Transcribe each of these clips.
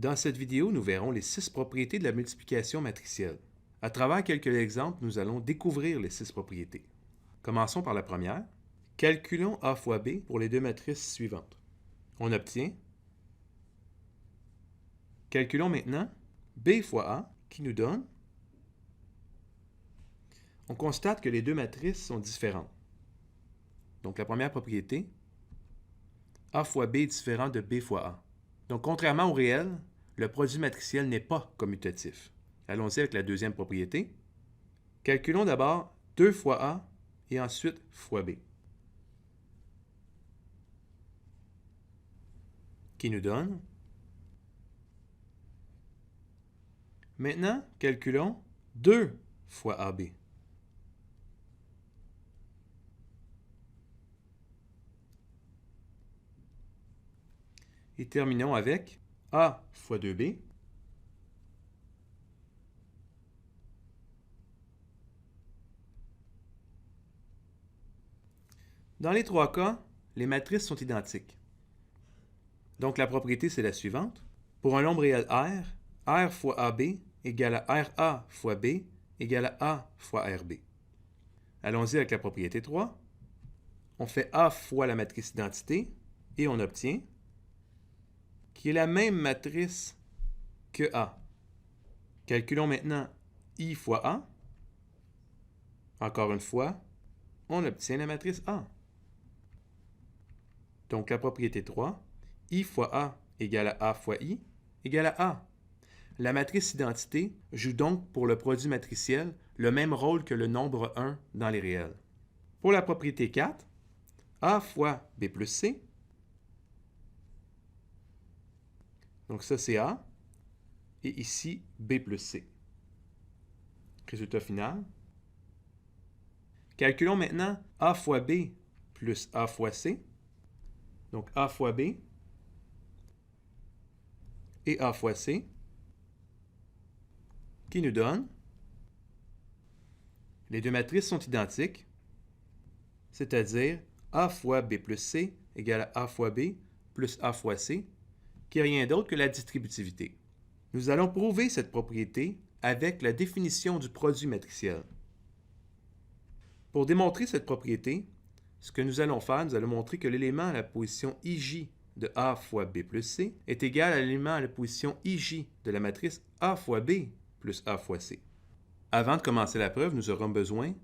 Dans cette vidéo, nous verrons les 6 propriétés de la multiplication matricielle. À travers quelques exemples, nous allons découvrir les 6 propriétés. Commençons par la première. Calculons A fois B pour les deux matrices suivantes. On obtient. Calculons maintenant B fois A, qui nous donne. On constate que les deux matrices sont différentes. Donc la première propriété, A fois B est différent de B fois A. Donc contrairement au réel, le produit matriciel n'est pas commutatif. Allons-y avec la deuxième propriété. Calculons d'abord 2 fois A et ensuite fois B, qui nous donne. Maintenant, calculons 2 fois AB. Et terminons avec A fois 2B. Dans les trois cas, les matrices sont identiques. Donc la propriété, c'est la suivante. Pour un nombre réel R, R fois AB égale à RA fois B égale à A fois RB. Allons-y avec la propriété 3. On fait A fois la matrice identité et on obtient qui est la même matrice que A. Calculons maintenant I fois A. Encore une fois, on obtient la matrice A. Donc la propriété 3, I fois A égale à A fois I égale à A. La matrice identité joue donc pour le produit matriciel le même rôle que le nombre 1 dans les réels. Pour la propriété 4, A fois B plus C. Donc ça c'est A. Et ici B plus C. Résultat final. Calculons maintenant A fois B plus A fois C. Donc A fois B et A fois C, qui nous donne. Les deux matrices sont identiques, c'est-à-dire A fois B plus C égale à A fois B plus A fois C, qui n'est rien d'autre que la distributivité. Nous allons prouver cette propriété avec la définition du produit matriciel. Pour démontrer cette propriété, ce que nous allons faire, nous allons montrer que l'élément à la position IJ de A fois B plus C est égal à l'élément à la position IJ de la matrice A fois B plus A fois C. Avant de commencer la preuve, nous aurons besoin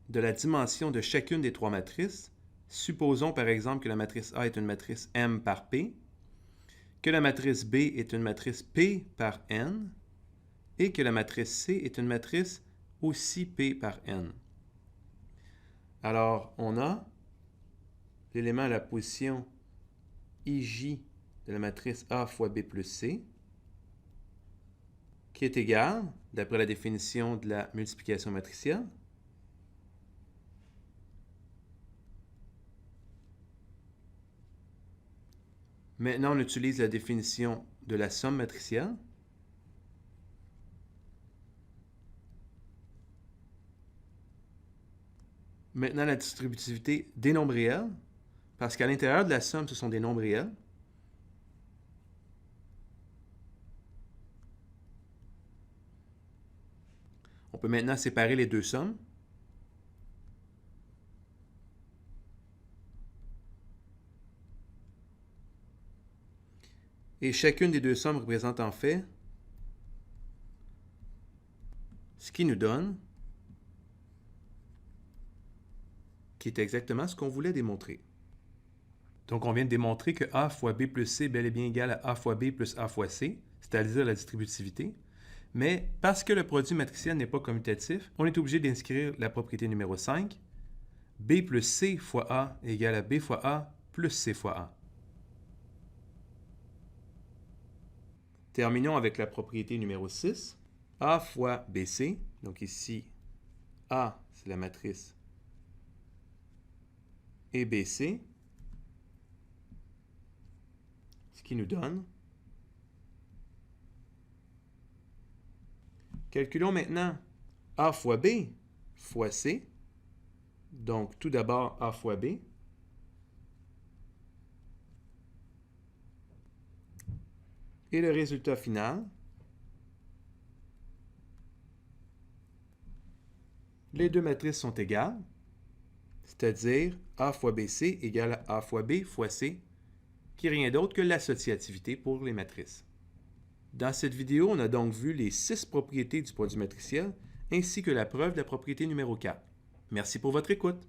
de la dimension de chacune des trois matrices. Supposons par exemple que la matrice A est une matrice M par P, que la matrice B est une matrice P par N, et que la matrice C est une matrice aussi P par N. Alors, on a l'élément à la position IJ de la matrice A fois B plus C, qui est égal, d'après la définition de la multiplication matricielle, maintenant, on utilise la définition de la somme matricielle. Maintenant, la distributivité des nombres réels, parce qu'à l'intérieur de la somme, ce sont des nombres réels. On peut maintenant séparer les deux sommes. Et chacune des deux sommes représente en fait ce qui nous donne, qui est exactement ce qu'on voulait démontrer. Donc, on vient de démontrer que A fois B plus C est bel et bien égal à A fois B plus A fois C, c'est-à-dire la distributivité. Mais parce que le produit matriciel n'est pas commutatif, on est obligé d'inscrire la propriété numéro 5. B plus C fois A est égal à B fois A plus C fois A. Terminons avec la propriété numéro 6. A fois BC, donc ici, A, c'est la matrice, et BC, ce qui nous donne. Calculons maintenant A fois B fois C. Donc, tout d'abord, A fois B. Et le résultat final, les deux matrices sont égales, c'est-à-dire A fois BC égale A fois B fois C, qui n'est rien d'autre que l'associativité pour les matrices. Dans cette vidéo, on a donc vu les 6 propriétés du produit matriciel ainsi que la preuve de la propriété numéro 4. Merci pour votre écoute.